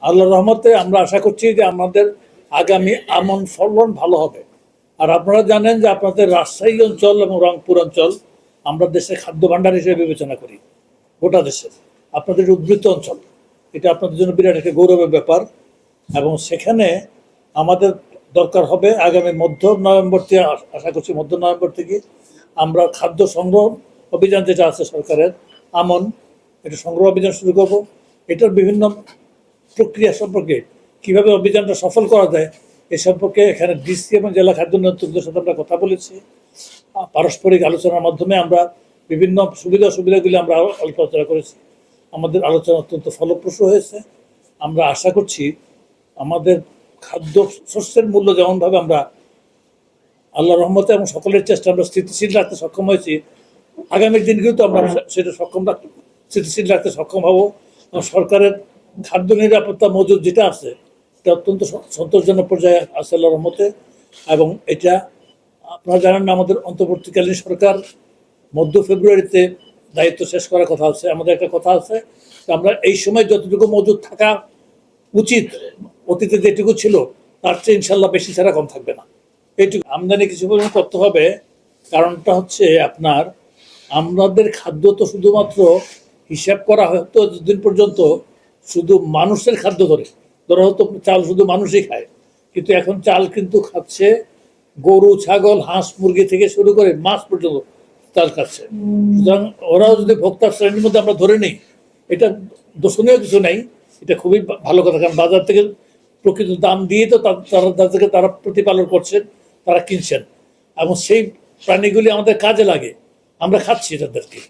আল্লাহর রহমতে আমরা আশা করছি যে আমাদের আগামী আমন ফলন ভালো হবে। আর আপনারা জানেন যে আপনাদের রাজশাহী অঞ্চল এবং রংপুর অঞ্চল আমরা দেশে খাদ্য ভাণ্ডার হিসেবে বিবেচনা করি গোটা দেশে। আপনাদের উদ্বৃত্ত অঞ্চল, এটা আপনাদের জন্য বিরাট একটা গৌরবের ব্যাপার। এবং সেখানে আমাদের দরকার হবে আগামী মধ্য নভেম্বর থেকে, আশা করছি মধ্য নভেম্বর থেকে আমরা খাদ্য সংগ্রহ অভিযান যেটা আছে সরকারের আমন, এটা সংগ্রহ অভিযান শুরু করব। এটার বিভিন্ন প্রক্রিয়া সম্পর্কে কীভাবে অভিযানটা সফল করা যায় এ সম্পর্কে এখানে ডিসি এবং জেলা খাদ্য নিয়ন্ত্রকদের সাথে আমরা কথা বলেছি। পারস্পরিক আলোচনার মাধ্যমে আমরা বিভিন্ন সুবিধাগুলি আমরা আলোচনা করেছি। আমাদের আলোচনা অত্যন্ত ফলপ্রসূ হয়েছে। আমরা আশা করছি আমাদের খাদ্য শস্যের মূল্য যেমনভাবে আমরা আল্লাহ রহমতে এবং সকলের চেষ্টা আমরা স্থিতিশীল রাখতে সক্ষম হয়েছি, আগামী দিনগুলোতে আমরা সেটা স্থিতিশীল রাখতে সক্ষম হব। সরকারের খাদ্য নিরাপত্তা মজুদ যেটা আছে এটা অত্যন্ত সন্তোষজনক পর্যায়ে আছে আল্লাহর রহমতে। এবং এটা আপনারা জানেন না, আমাদের অন্তর্বর্তীকালীন সরকার মধ্য ফেব্রুয়ারিতে দায়িত্ব শেষ করার কথা আছে। আমাদের একটা কথা আছে, আমরা এই সময় যতটুকু মজুদ থাকা উচিত অতীতে যেটুকু ছিল তার চেয়ে ইনশাল্লাহ বেশি ছাড়া কম থাকবে না। এইটুকু আমদানি কিছু পরিমাণ করতে হবে। কারণটা হচ্ছে আপনার আমাদের খাদ্য তো শুধুমাত্র হিসাব করা হতো যতদিন পর্যন্ত শুধু মানুষের খাদ্য ধরা হতো চাল শুধু মানুষই খায়, কিন্তু এখন চাল কিন্তু খাচ্ছে গরু, ছাগল, হাঁস, মুরগি থেকে শুরু করে মাছ পর্যন্ত চাল খাচ্ছে। সুতরাং ওরাও যদি ভোক্তা শ্রেণীর মধ্যে আমরা ধরে নিই, এটা দোষণীয় কিছু নেই, এটা খুবই ভালো কথা। কারণ বাজার থেকে প্রকৃত দাম দিয়ে তো তাদেরকে তারা প্রতিপালন করছেন, তারা কিনছেন, এবং সেই প্রাণীগুলি আমাদের কাজে লাগে, আমরা খাচ্ছি তাদেরকে।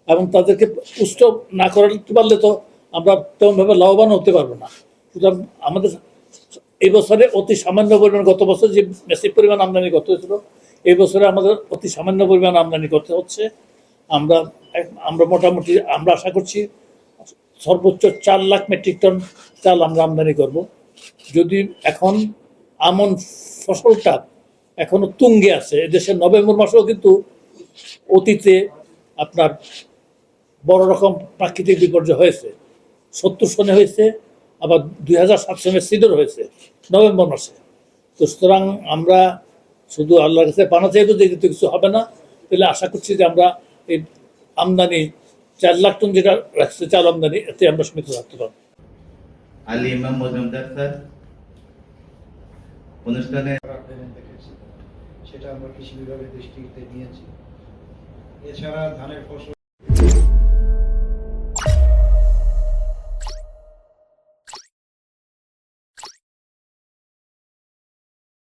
এবং তাদেরকে পুষ্ট না করতে পারলে তো আমরা তেমনভাবে লাভবান হতে পারবো না। সুতরাং আমাদের এই বছরে অতি সামান্য পরিমাণ, গত বছর যে বেশি পরিমাণ আমদানি করতে হয়েছিল, এই বছরে আমাদের অতি সামান্য পরিমাণ আমদানি করতে হচ্ছে। আমরা মোটামুটি আমরা আশা করছি সর্বোচ্চ 4 লাখ মেট্রিক টন চাল আমরা আমদানি করব। যদি এখন আমন ফসলটা এখনো তুঙ্গে আছে, এদেশের নভেম্বর মাসেও কিন্তু অতীতে আপনার বড় রকম প্রাকৃতিক বিপর্যয় হয়েছে, 70 সনে হয়েছে, আবার 2007 সনে সিডর হয়েছে নভেম্বর মাসে। তো সুতরাং আমরা শুধু আল্লাহর কাছে পানা চাইব যে কিন্তু কিছু হবে না, তাহলে আশা করছি যে আমরা এই আমদানি 4 লাখ টন যেটা রাখছে চাল আমদানি, এতে আমরা সীমিত রাখতে পারবো। আলী ইমাম মজুমদার স্যার অনুষ্ঠানে সেটা আমরা কৃষি বিভাগের দৃষ্টিতে নিয়েছি। এছাড়া ধানের ফসল